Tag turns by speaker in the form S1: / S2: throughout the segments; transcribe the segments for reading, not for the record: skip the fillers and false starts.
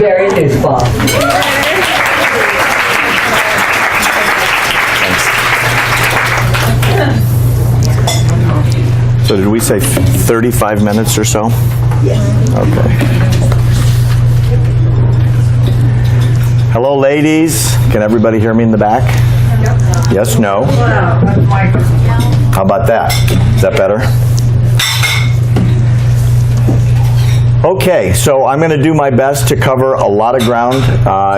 S1: Barry Nussbaum.
S2: So did we say 35 minutes or so?
S1: Yes.
S2: Okay. Hello, ladies. Can everybody hear me in the back? Yes, no? How about that? Is that better? Okay, so I'm going to do my best to cover a lot of ground.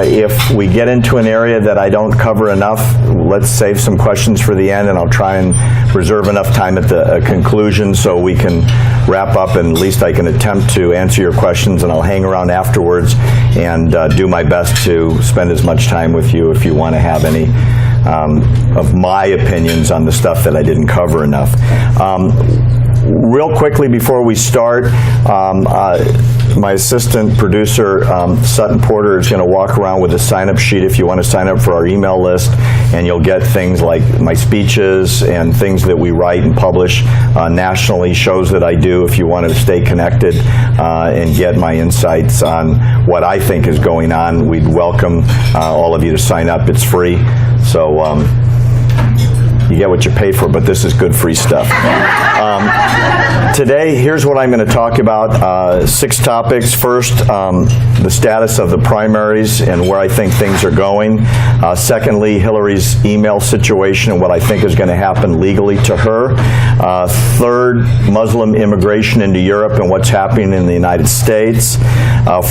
S2: If we get into an area that I don't cover enough, let's save some questions for the end, and I'll try and reserve enough time at the conclusion so we can wrap up, and at least I can attempt to answer your questions, and I'll hang around afterwards and do my best to spend as much time with you if you want to have any of my opinions on the stuff that I didn't cover enough. Real quickly before we start, my assistant producer, Sutton Porter, is going to walk around with a sign-up sheet if you want to sign up for our email list, and you'll get things like my speeches and things that we write and publish nationally, shows that I do if you want to stay connected and get my insights on what I think is going on. We'd welcome all of you to sign up. It's free, so you get what you pay for, but this is good free stuff. Today, here's what I'm going to talk about. 6 topics. First, the status of the primaries and where I think things are going. Secondly, Hillary's email situation and what I think is going to happen legally to her. Third, Muslim immigration into Europe and what's happening in the United States.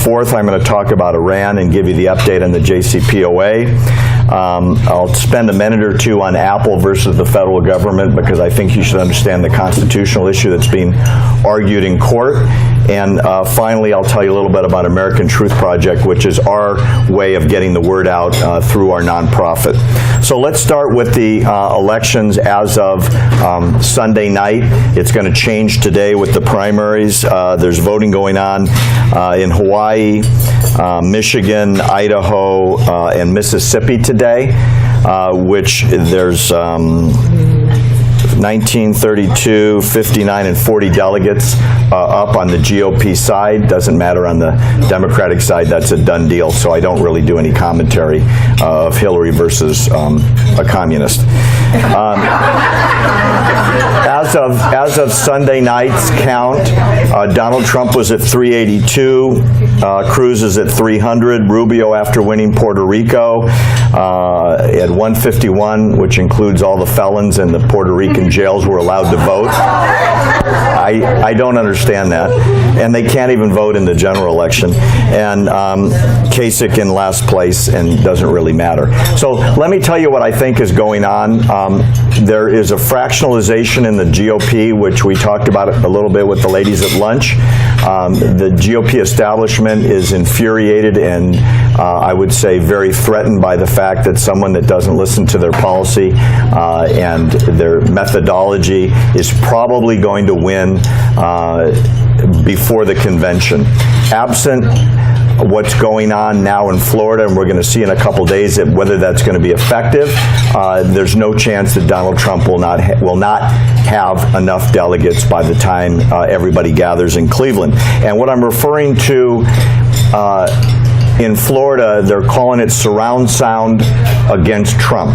S2: Fourth, I'm going to talk about Iran and give you the update on the JCPOA. I'll spend a minute or two on Apple versus the federal government because I think you should understand the constitutional issue that's being argued in court. And finally, I'll tell you a little bit about American Truth Project, which is our way of getting the word out through our nonprofit. So let's start with the elections as of Sunday night. It's going to change today with the primaries. There's voting going on in Hawaii, Michigan, Idaho, and Mississippi today, which there's 19, 32, 59, and 40 delegates up on the GOP side. Doesn't matter on the Democratic side. That's a done deal, so I don't really do any commentary of Hillary versus a communist. As of Sunday night's count, Donald Trump was at 382, Cruz is at 300, Rubio, after winning Puerto Rico, at 151, which includes all the felons in the Puerto Rican jails were allowed to vote. I don't understand that. And they can't even vote in the general election. And Kasich in last place, and doesn't really matter. So let me tell you what I think is going on. There is a fractionalization in the GOP, which we talked about a little bit with the ladies at lunch. The GOP establishment is infuriated and I would say very threatened by the fact that someone that doesn't listen to their policy and their methodology is probably going to win before the convention. Absent what's going on now in Florida, and we're going to see in a couple days whether that's going to be effective, there's no chance that Donald Trump will not have enough delegates by the time everybody gathers in Cleveland. And what I'm referring to in Florida, they're calling it surround sound against Trump.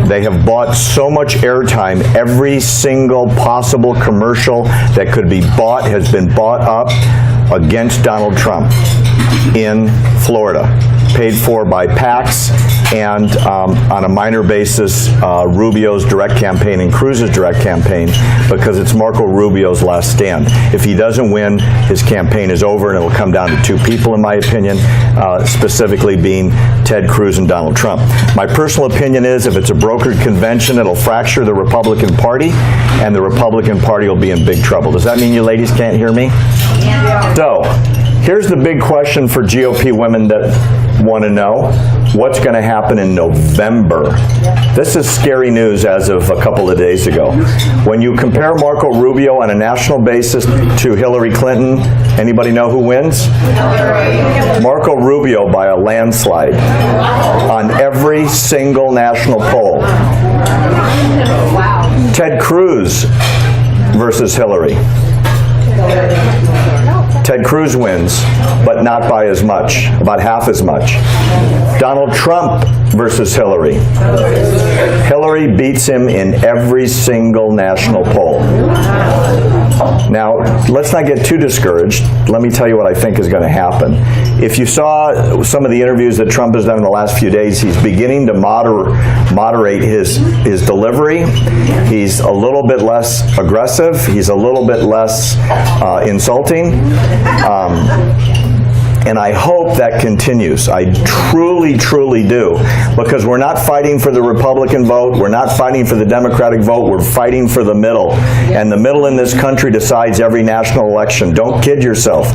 S2: They have bought so much airtime. Every single possible commercial that could be bought has been bought up against Donald Trump in Florida, paid for by PACs and on a minor basis Rubio's direct campaign and Cruz's direct campaign, because it's Marco Rubio's last stand. If he doesn't win, his campaign is over and it will come down to 2 people, in my opinion, specifically being Ted Cruz and Donald Trump. My personal opinion is if it's a brokered convention, it'll fracture the Republican Party and the Republican Party will be in big trouble. Does that mean you ladies can't hear me? Yeah. So, here's the big question for GOP women that want to know. What's going to happen in November? This is scary news as of a couple of days ago. When you compare Marco Rubio on a national basis to Hillary Clinton, anybody know who wins? Marco Rubio by a landslide on every single national poll. Ted Cruz versus Hillary. Ted Cruz wins, but not by as much, about half as much. Donald Trump versus Hillary. Hillary beats him in every single national poll. Now, let's not get too discouraged. Let me tell you what I think is going to happen. If you saw some of the interviews that Trump has done in the last few days, he's beginning to moderate his delivery. He's a little bit less aggressive. He's a little bit less insulting. And I hope that continues. I truly, truly do. Because we're not fighting for the Republican vote. We're not fighting for the Democratic vote. We're fighting for the middle. And the middle in this country decides every national election. Don't kid yourself.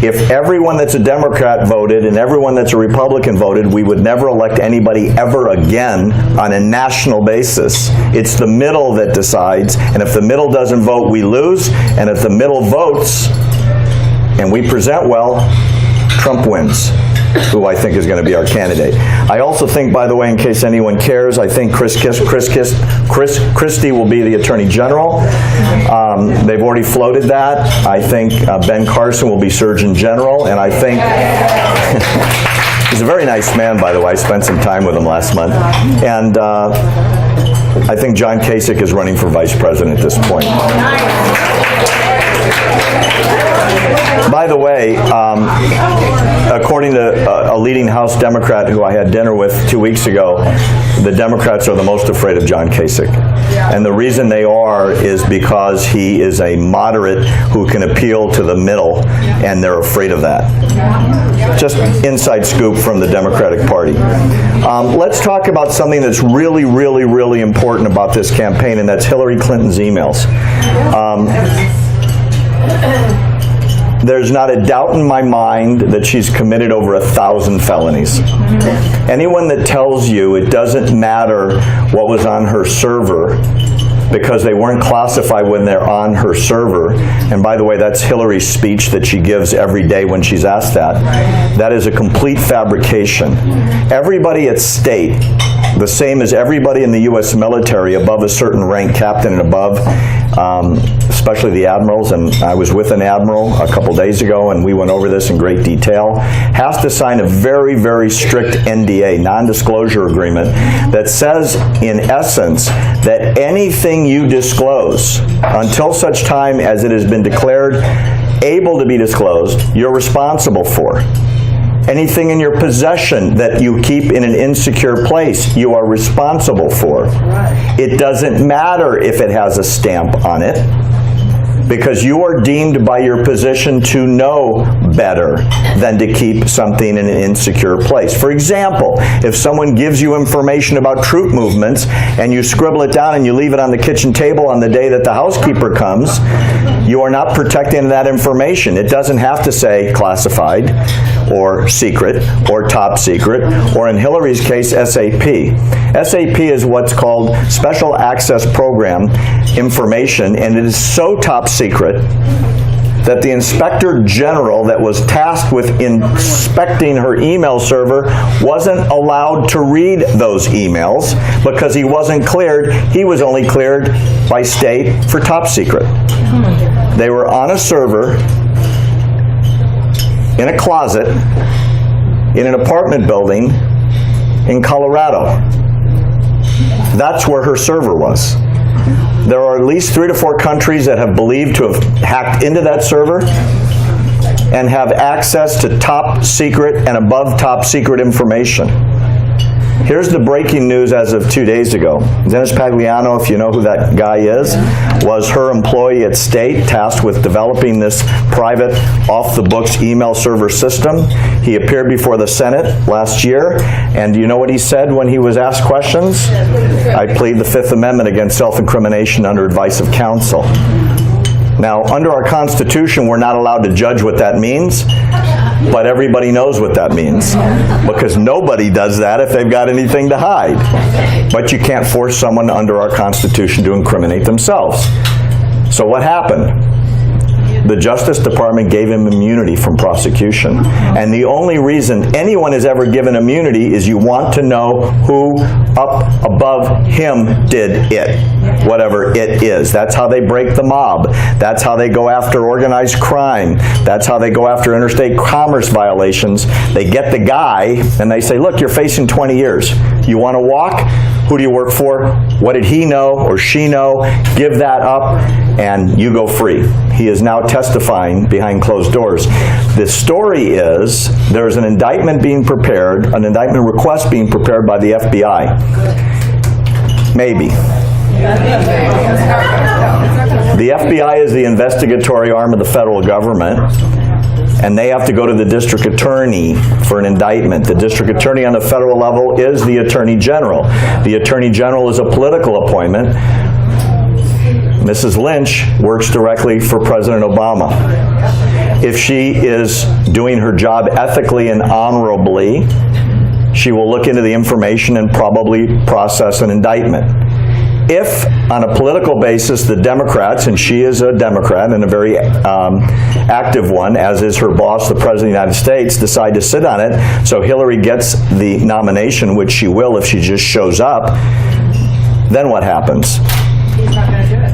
S2: If everyone that's a Democrat voted and everyone that's a Republican voted, we would never elect anybody ever again on a national basis. It's the middle that decides. And if the middle doesn't vote, we lose. And if the middle votes, and we present well, Trump wins, who I think is going to be our candidate. I also think, by the way, in case anyone cares, I think Chris Christie will be the Attorney General. They've already floated that. I think Ben Carson will be Surgeon General, and I think he's a very nice man, by the way. I spent some time with him last month. And I think John Kasich is running for Vice President at this point. By the way, according to a leading House Democrat who I had dinner with 2 weeks ago, the Democrats are the most afraid of John Kasich. And the reason they are is because he is a moderate who can appeal to the middle, and they're afraid of that. Just inside scoop from the Democratic Party. Let's talk about something that's really, really, really important about this campaign, and that's Hillary Clinton's emails. There's not a doubt in my mind that she's committed over 1,000 felonies. Anyone that tells you it doesn't matter what was on her server because they weren't classified when they're on her server, and by the way, that's Hillary's speech that she gives every day when she's asked that, that is a complete fabrication. Everybody at state, the same as everybody in the U.S. military above a certain rank, captain and above, especially the admirals, and I was with an admiral a couple days ago and we went over this in great detail, has to sign a very, very strict NDA, non-disclosure agreement, that says in essence that anything you disclose until such time as it has been declared able to be disclosed, you're responsible for. Anything in your possession that you keep in an insecure place, you are responsible for. It doesn't matter if it has a stamp on it, because you are deemed by your position to know better than to keep something in an insecure place. For example, if someone gives you information about troop movements and you scribble it down and you leave it on the kitchen table on the day that the housekeeper comes, you are not protecting that information. It doesn't have to say classified or secret or top secret, or in Hillary's case, SAP. SAP is what's called Special Access Program information, and it is so top secret that the Inspector General that was tasked with inspecting her email server wasn't allowed to read those emails because he wasn't cleared. He was only cleared by state for top secret. They were on a server in a closet in an apartment building in Colorado. That's where her server was. There are at least 3 to 4 countries that have believed to have hacked into that server and have access to top secret and above top secret information. Here's the breaking news as of 2 days ago. Dennis Pagliano, if you know who that guy is, was her employee at State tasked with developing this private, off-the-books email server system. He appeared before the Senate last year, and do you know what he said when he was asked questions? I plead the Fifth Amendment against self-incrimination under advice of counsel. Now, under our Constitution, we're not allowed to judge what that means, but everybody knows what that means, because nobody does that if they've got anything to hide. But you can't force someone under our Constitution to incriminate themselves. So what happened? The Justice Department gave him immunity from prosecution. And the only reason anyone is ever given immunity is you want to know who up above him did it, whatever it is. That's how they break the mob. That's how they go after organized crime. That's how they go after interstate commerce violations. They get the guy and they say, look, you're facing 20 years. You want to walk? Who do you work for? What did he know or she know? Give that up and you go free. He is now testifying behind closed doors. The story is there's an indictment being prepared, an indictment request being prepared by the FBI. Maybe. The FBI is the investigatory arm of the federal government, and they have to go to the district attorney for an indictment. The district attorney on the federal level is the attorney general. The attorney general is a political appointment. Mrs. Lynch works directly for President Obama. If she is doing her job ethically and honorably, she will look into the information and probably process an indictment. If, on a political basis, the Democrats, and she is a Democrat and a very active one, as is her boss, the President of the United States, decide to sit on it, so Hillary gets the nomination, which she will if she just shows up, then what happens?
S1: He's not going to do it.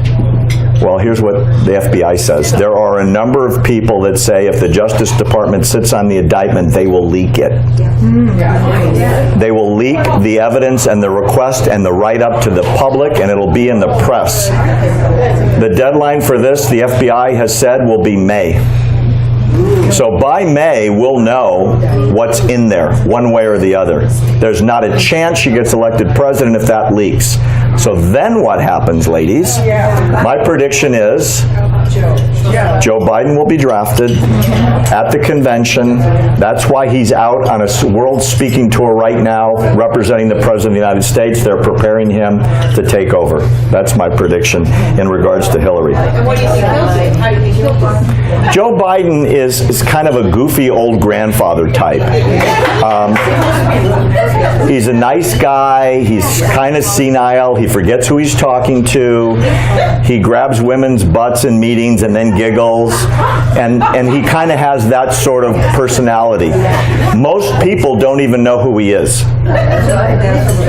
S2: Well, here's what the FBI says. There are a number of people that say if the Justice Department sits on the indictment, they will leak it. They will leak the evidence and the request and the write-up to the public, and it'll be in the press. The deadline for this, the FBI has said, will be May. So by May, we'll know what's in there, one way or the other. There's not a chance she gets elected president if that leaks. So then what happens, ladies? My prediction is Joe Biden will be drafted at the convention. That's why he's out on a world speaking tour right now, representing the President of the United States. They're preparing him to take over. That's my prediction in regards to Hillary.
S1: And what do you think Hillary? How do you think Hillary?
S2: Joe Biden is kind of a goofy old grandfather type. He's a nice guy. He's kind of senile. He forgets who he's talking to. He grabs women's butts in meetings and then giggles. And he kind of has that sort of personality. Most people don't even know who he is.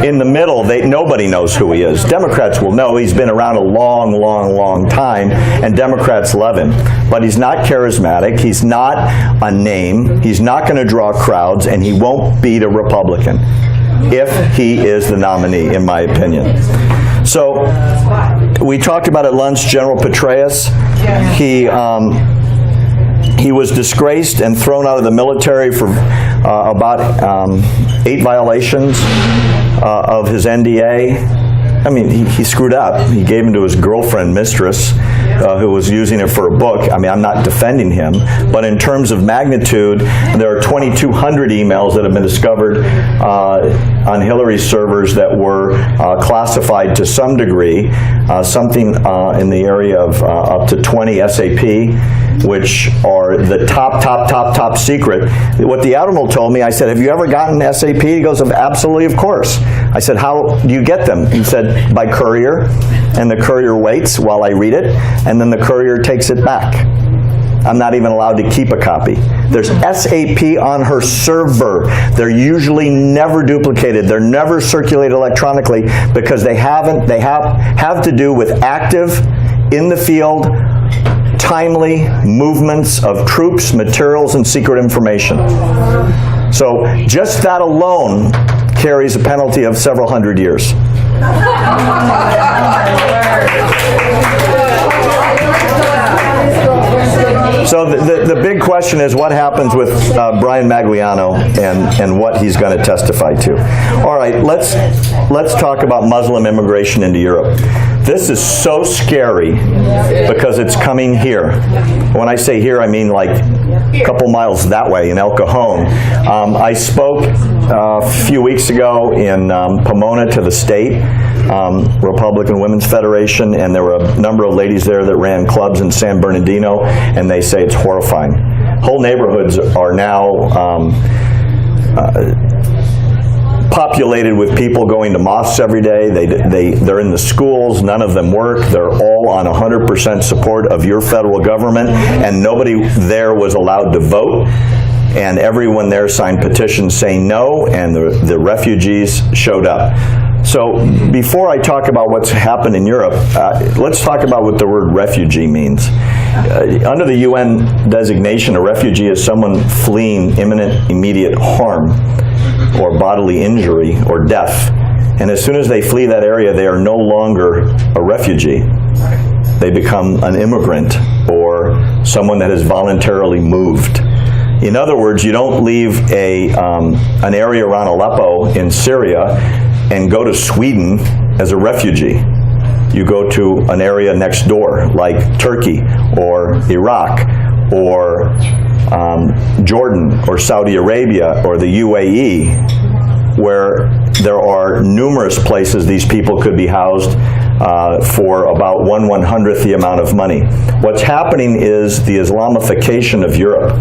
S2: In the middle, nobody knows who he is. Democrats will know. He's been around a long, long, long time, and Democrats love him. But he's not charismatic. He's not a name. He's not going to draw crowds, and he won't beat a Republican if he is the nominee, in my opinion. So we talked about at lunch General Petraeus. He was disgraced and thrown out of the military for about 8 violations of his NDA. I mean, he screwed up. He gave him to his girlfriend, mistress, who was using it for a book. I mean, I'm not defending him, but in terms of magnitude, there are 2,200 emails that have been discovered on Hillary's servers that were classified to some degree, something in the area of up to 20 SAP, which are the top secret. What the Admiral told me, I said, have you ever gotten SAP? He goes, absolutely, of course. I said, how do you get them? He said, by courier, and the courier waits while I read it, and then the courier takes it back. I'm not even allowed to keep a copy. There's SAP on her server. They're usually never duplicated. They're never circulated electronically because they have to do with active, in the field, timely movements of troops, materials, and secret information. So just that alone carries a penalty of several hundred years. So the big question is what happens with Brian Magliano and what he's going to testify to. All right, let's talk about Muslim immigration into Europe. This is so scary because it's coming here. When I say here, I mean like a couple miles that way in El Cajon. I spoke a few weeks ago in Pomona to the state Republican Women's Federation, and there were a number of ladies there that ran clubs in San Bernardino, and they say it's horrifying. Whole neighborhoods are now populated with people going to mosques every day. They're in the schools. None of them work. They're all on 100% support of your federal government, and nobody there was allowed to vote. And everyone there signed petitions saying no, and the refugees showed up. So before I talk about what's happened in Europe, let's talk about what the word refugee means. Under the UN designation, a refugee is someone fleeing imminent, immediate harm or bodily injury or death. And as soon as they flee that area, they are no longer a refugee. They become an immigrant or someone that has voluntarily moved. In other words, you don't leave an area around Aleppo in Syria and go to Sweden as a refugee. You go to an area next door, like Turkey or Iraq or Jordan or Saudi Arabia or the UAE, where there are numerous places these people could be housed for about 1/100th the amount of money. What's happening is the Islamification of Europe.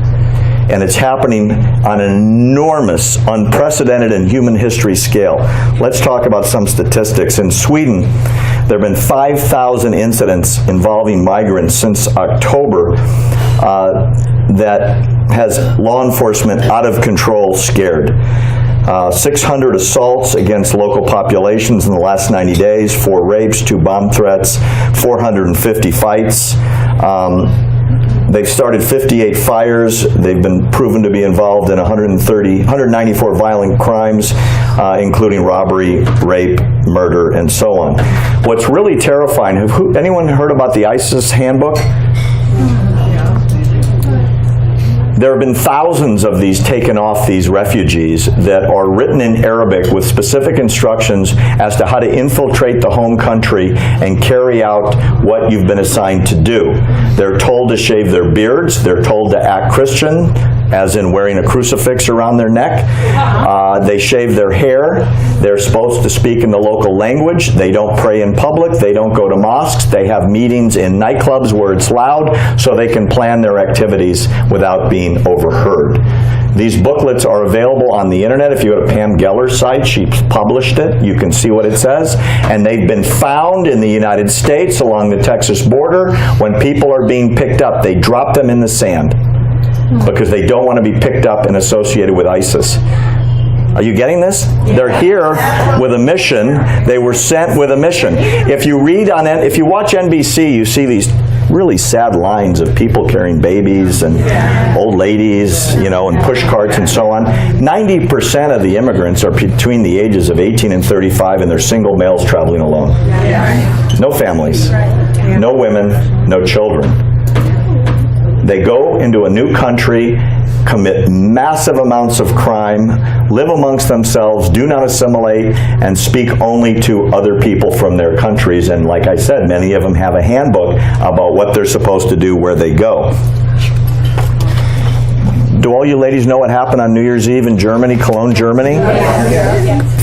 S2: And it's happening on an enormous, unprecedented in human history scale. Let's talk about some statistics. In Sweden, there have been 5,000 incidents involving migrants since October that has law enforcement out of control, scared. 600 assaults against local populations in the last 90 days, 4 rapes, 2 bomb threats, 450 fights. They've started 58 fires. They've been proven to be involved in 194 violent crimes, including robbery, rape, murder, and so on. What's really terrifying, anyone heard about the ISIS handbook? There have been thousands of these taken off these refugees that are written in Arabic with specific instructions as to how to infiltrate the home country and carry out what you've been assigned to do. They're told to shave their beards. They're told to act Christian, as in wearing a crucifix around their neck. They shave their hair. They're supposed to speak in the local language. They don't pray in public. They don't go to mosques. They have meetings in nightclubs where it's loud so they can plan their activities without being overheard. These booklets are available on the internet. If you go to Pam Geller's site, she published it. You can see what it says. And they've been found in the United States along the Texas border. When people are being picked up, they drop them in the sand because they don't want to be picked up and associated with ISIS. Are you getting this? They're here with a mission. They were sent with a mission. If you watch NBC, you see these really sad lines of people carrying babies and old ladies, and push carts and so on. 90% of the immigrants are between the ages of 18 and 35, and they're single males traveling alone. No families, no women, no children. They go into a new country, commit massive amounts of crime, live amongst themselves, do not assimilate, and speak only to other people from their countries. And like I said, many of them have a handbook about what they're supposed to do where they go. Do all you ladies know what happened on New Year's Eve in Germany, Cologne, Germany?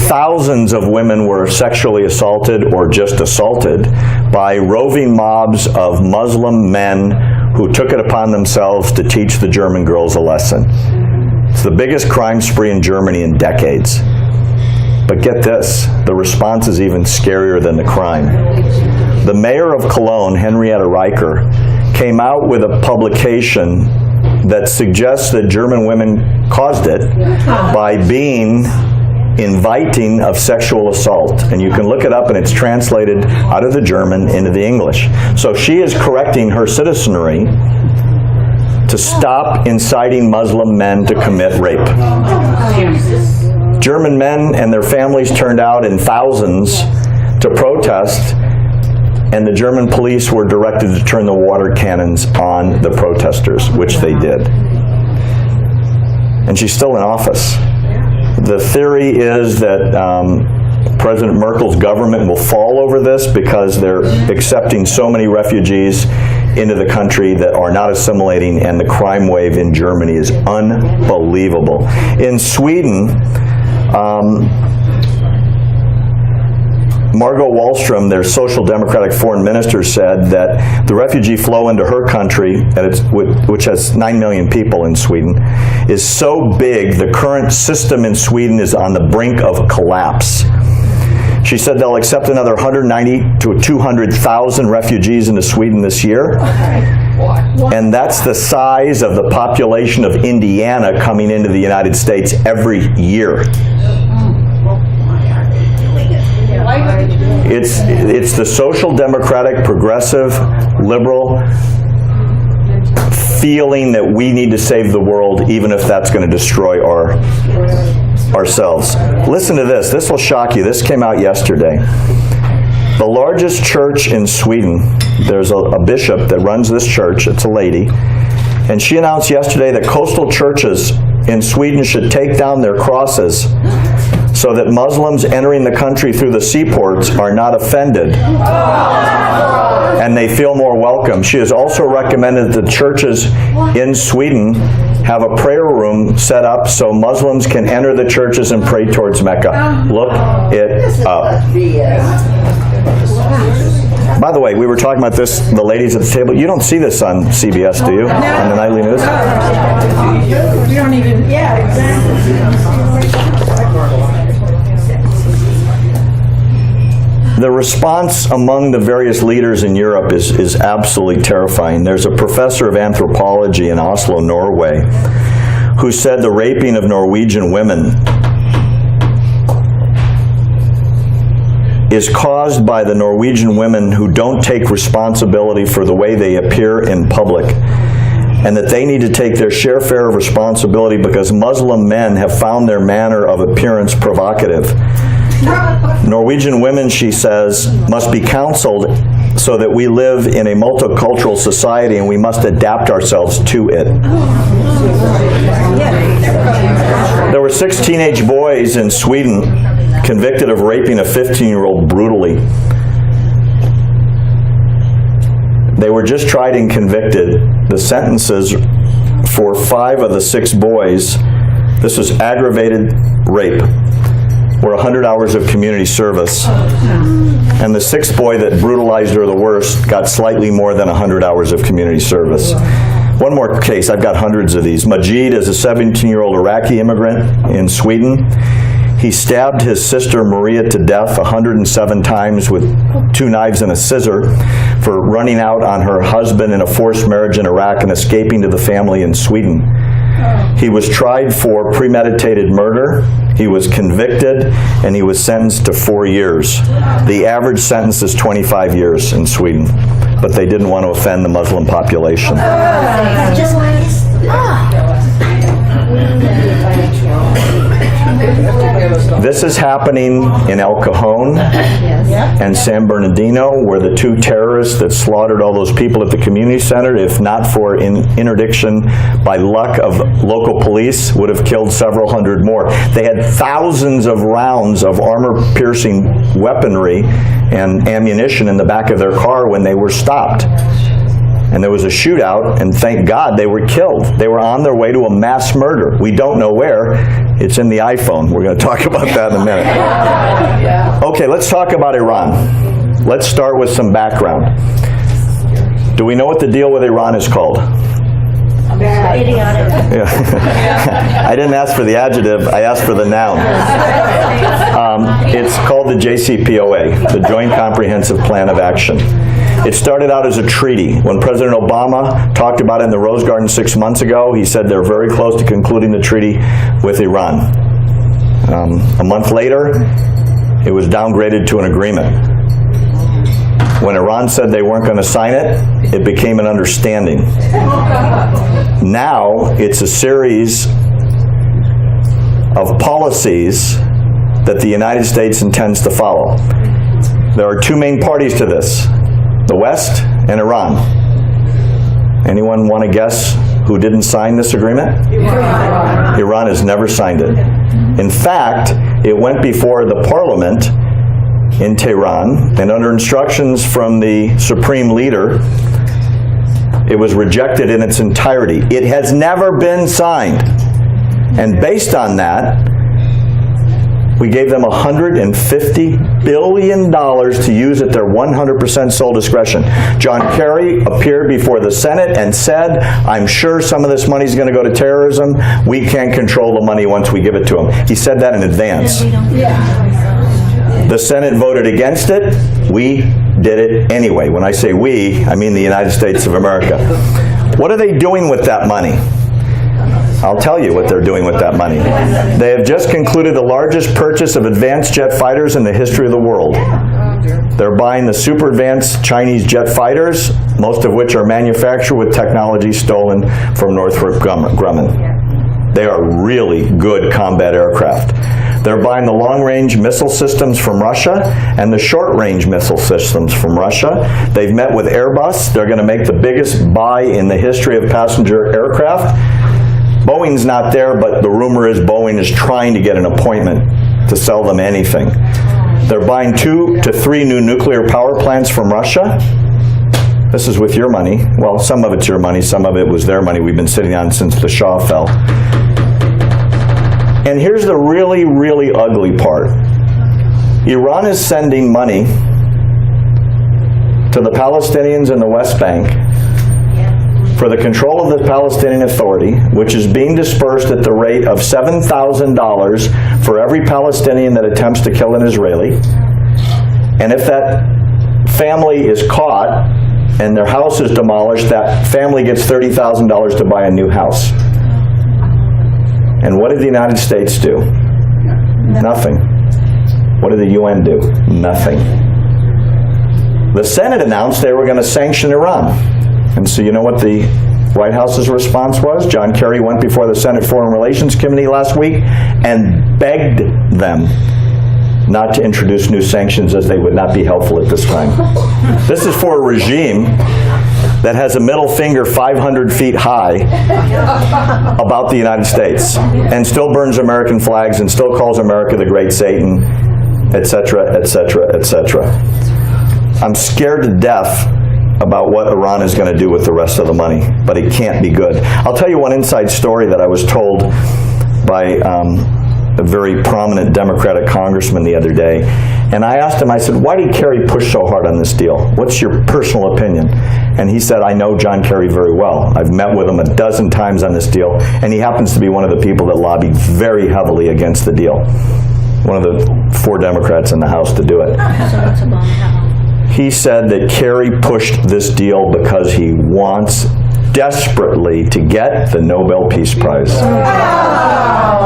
S2: Thousands of women were sexually assaulted or just assaulted by roving mobs of Muslim men who took it upon themselves to teach the German girls a lesson. It's the biggest crime spree in Germany in decades. But get this, the response is even scarier than the crime. The mayor of Cologne, Henrietta Reicher, came out with a publication that suggests that German women caused it by being inviting of sexual assault. And you can look it up, and it's translated out of the German into the English. So she is correcting her citizenry to stop inciting Muslim men to commit rape. German men and their families turned out in thousands to protest, and the German police were directed to turn the water cannons on the protesters, which they did. And she's still in office. The theory is that President Merkel's government will fall over this because they're accepting so many refugees into the country that are not assimilating, and the crime wave in Germany is unbelievable. In Sweden, Margot Wallström, their Social Democratic foreign minister, said that the refugee flow into her country, which has 9 million people in Sweden, is so big the current system in Sweden is on the brink of collapse. She said they'll accept another 190 to 200,000 refugees into Sweden this year. And that's the size of the population of Indiana coming into the United States every year. It's the social democratic, progressive, liberal feeling that we need to save the world, even if that's going to destroy ourselves. Listen to this. This will shock you. This came out yesterday. The largest church in Sweden, there's a bishop that runs this church. It's a lady. And she announced yesterday that coastal churches in Sweden should take down their crosses so that Muslims entering the country through the seaports are not offended and they feel more welcome. She has also recommended that churches in Sweden have a prayer room set up so Muslims can enter the churches and pray towards Mecca. Look it up. By the way, we were talking about this, the ladies at the table. You don't see this on CBS, do you? On the nightly news?
S1: You don't even, yeah, exactly.
S2: The response among the various leaders in Europe is absolutely terrifying. There's a professor of anthropology in Oslo, Norway, who said the raping of Norwegian women is caused by the Norwegian women who don't take responsibility for the way they appear in public, and that they need to take their share of responsibility because Muslim men have found their manner of appearance provocative. Norwegian women, she says, must be counseled so that we live in a multicultural society and we must adapt ourselves to it. There were 6 teenage boys in Sweden convicted of raping a 15-year-old brutally. They were just tried and convicted. The sentences for 5 of the 6 boys, this was aggravated rape, were 100 hours of community service. And the 6th boy that brutalized her the worst got slightly more than 100 hours of community service. One more case, I've got hundreds of these. Majid is a 17-year-old Iraqi immigrant in Sweden. He stabbed his sister Maria to death 107 times with 2 knives and a scissor for running out on her husband in a forced marriage in Iraq and escaping to the family in Sweden. He was tried for premeditated murder, he was convicted, and he was sentenced to 4 years. The average sentence is 25 years in Sweden, but they didn't want to offend the Muslim population. This is happening in El Cajon and San Bernardino, where the 2 terrorists that slaughtered all those people at the community center, if not for interdiction by luck of local police, would have killed several hundred more. They had thousands of rounds of armor-piercing weaponry and ammunition in the back of their car when they were stopped. And there was a shootout, and thank God they were killed. They were on their way to a mass murder. We don't know where. It's in the iPhone. We're going to talk about that in a minute. Okay, let's talk about Iran. Let's start with some background. Do we know what the deal with Iran is called?
S3: Idiotic.
S2: Yeah. I didn't ask for the adjective, I asked for the noun. It's called the JCPOA, the Joint Comprehensive Plan of Action. It started out as a treaty. When President Obama talked about it in the Rose Garden 6 months ago, he said they're very close to concluding the treaty with Iran. A month later, it was downgraded to an agreement. When Iran said they weren't going to sign it, it became an understanding. Now, it's a series of policies that the United States intends to follow. There are 2 main parties to this, the West and Iran. Anyone want to guess who didn't sign this agreement? Iran has never signed it. In fact, it went before the parliament in Tehran, and under instructions from the supreme leader, it was rejected in its entirety. It has never been signed. And based on that, We gave them $150 billion to use at their 100% sole discretion. John Kerry appeared before the Senate and said, I'm sure some of this money is going to go to terrorism. We can't control the money once we give it to them. He said that in advance. The Senate voted against it. We did it anyway. When I say we, I mean the United States of America. What are they doing with that money? I'll tell you what they're doing with that money. They have just concluded the largest purchase of advanced jet fighters in the history of the world. They're buying the super advanced Chinese jet fighters, most of which are manufactured with technology stolen from Northrop Grumman. They are really good combat aircraft. They're buying the long-range missile systems from Russia and the short-range missile systems from Russia. They've met with Airbus. They're going to make the biggest buy in the history of passenger aircraft. Boeing's not there, but the rumor is Boeing is trying to get an appointment to sell them anything. They're buying 2 to 3 new nuclear power plants from Russia. This is with your money. Well, some of it's your money, some of it was their money we've been sitting on since the Shah fell. And here's the really, really ugly part. Iran is sending money to the Palestinians in the West Bank for the control of the Palestinian Authority, which is being dispersed at the rate of $7,000 for every Palestinian that attempts to kill an Israeli. And if that family is caught and their house is demolished, that family gets $30,000 to buy a new house. And what did the United States do? Nothing. What did the UN do? Nothing. The Senate announced they were going to sanction Iran. And so you know what the White House's response was? John Kerry went before the Senate Foreign Relations Committee last week and begged them not to introduce new sanctions as they would not be helpful at this time. This is for a regime that has a middle finger 500 feet high about the United States and still burns American flags and still calls America the Great Satan, etc., etc., etc. I'm scared to death about what Iran is going to do with the rest of the money, but it can't be good. I'll tell you one inside story that I was told by a very prominent Democratic congressman the other day, and I asked him, I said, why did Kerry push so hard on this deal? What's your personal opinion? And he said, I know John Kerry very well. I've met with him a dozen times on this deal, and he happens to be one of the people that lobbied very heavily against the deal. One of the 4 Democrats in the House to do it. He said that Kerry pushed this deal because he wants desperately to get the Nobel Peace Prize.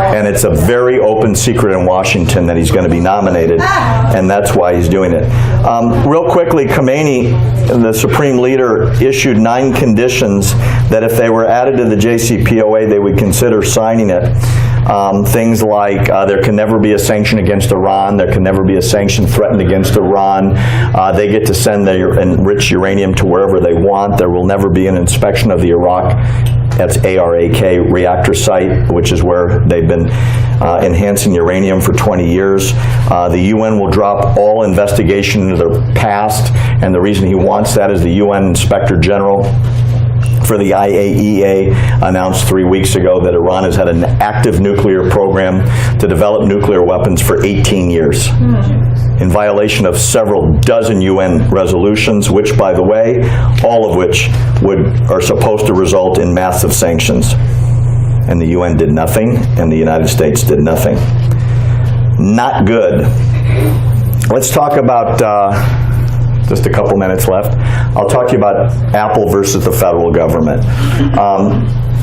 S2: And it's a very open secret in Washington that he's going to be nominated, and that's why he's doing it. Real quickly, Khomeini, the supreme leader, issued 9 conditions that if they were added to the JCPOA, they would consider signing it. Things like there can never be a sanction against Iran, there can never be a sanction threatened against Iran, they get to send their enriched uranium to wherever they want, there will never be an inspection of the Iraq, that's ARAK reactor site, which is where they've been enhancing uranium for 20 years. The UN will drop all investigation into their past, and the reason he wants that is the UN Inspector General for the IAEA announced 3 weeks ago that Iran has had an active nuclear program to develop nuclear weapons for 18 years, in violation of several dozen UN resolutions, which, by the way, all of which are supposed to result in massive sanctions. And the UN did nothing, and the United States did nothing. Not good. Let's talk about just a couple minutes left. I'll talk to you about Apple versus the federal government.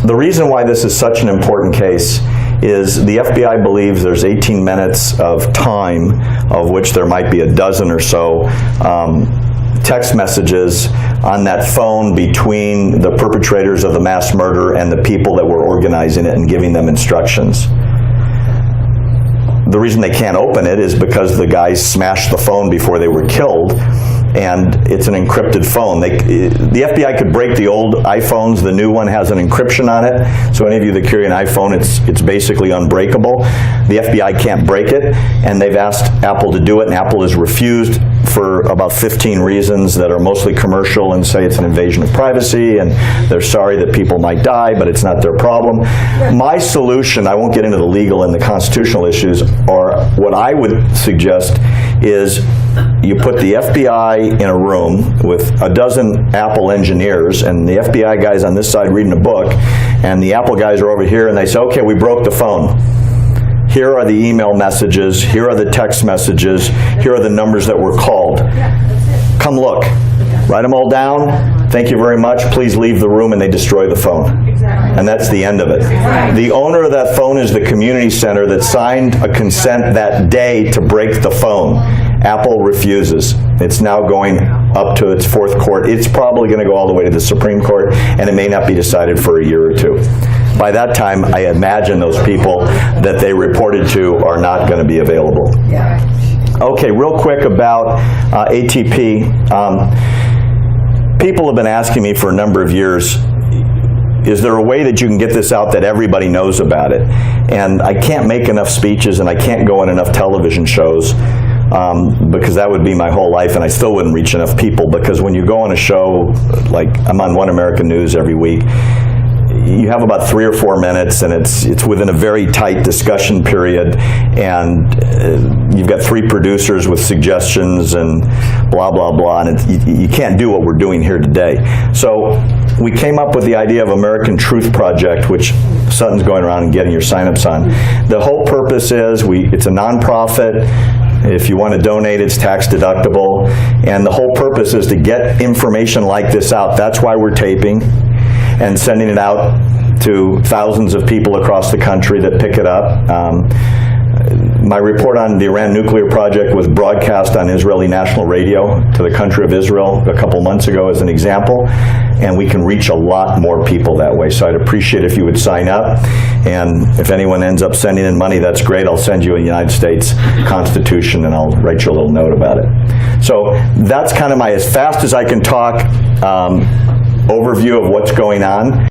S2: The reason why this is such an important case is the FBI believes there's 18 minutes of time, of which there might be a dozen or so text messages on that phone between the perpetrators of the mass murder and the people that were organizing it and giving them instructions. The reason they can't open it is because the guys smashed the phone before they were killed, and it's an encrypted phone. The FBI could break the old iPhones. The new one has an encryption on it, so any of you that carry an iPhone, it's basically unbreakable. The FBI can't break it, and they've asked Apple to do it, and Apple has refused for about 15 reasons that are mostly commercial and say it's an invasion of privacy, and they're sorry that people might die, but it's not their problem. My solution, I won't get into the legal and the constitutional issues, are what I would suggest is you put the FBI in a room with a dozen Apple engineers, and the FBI guy's on this side reading a book, and the Apple guys are over here, and they say, okay, we broke the phone. Here are the email messages, here are the text messages, here are the numbers that were called. Come look. Write them all down. Thank you very much. Please leave the room, and they destroy the phone. And that's the end of it. The owner of that phone is the community center that signed a consent that day to break the phone. Apple refuses. It's now going up to its fourth court. It's probably going to go all the way to the Supreme Court, and it may not be decided for a year or two. By that time, I imagine those people that they reported to are not going to be available. Okay, real quick about ATP. People have been asking me for a number of years, is there a way that you can get this out that everybody knows about it? And I can't make enough speeches, and I can't go on enough television shows, because that would be my whole life, and I still wouldn't reach enough people, because when you go on a show, like I'm on One American News every week, you have about 3 or 4 minutes, and it's within a very tight discussion period, and you've got 3 producers with suggestions and blah, blah, blah, and you can't do what we're doing here today. So we came up with the idea of American Truth Project, which Sutton's going around and getting your signups on. The whole purpose is, it's a nonprofit. If you want to donate, it's tax deductible, and the whole purpose is to get information like this out. That's why we're taping and sending it out to thousands of people across the country that pick it up. My report on the Iran nuclear project was broadcast on Israeli national radio to the country of Israel a couple months ago as an example, and we can reach a lot more people that way. So I'd appreciate if you would sign up, and if anyone ends up sending in money, that's great. I'll send you a United States Constitution, and I'll write you a little note about it. So that's kind of my, as fast as I can talk, overview of what's going on.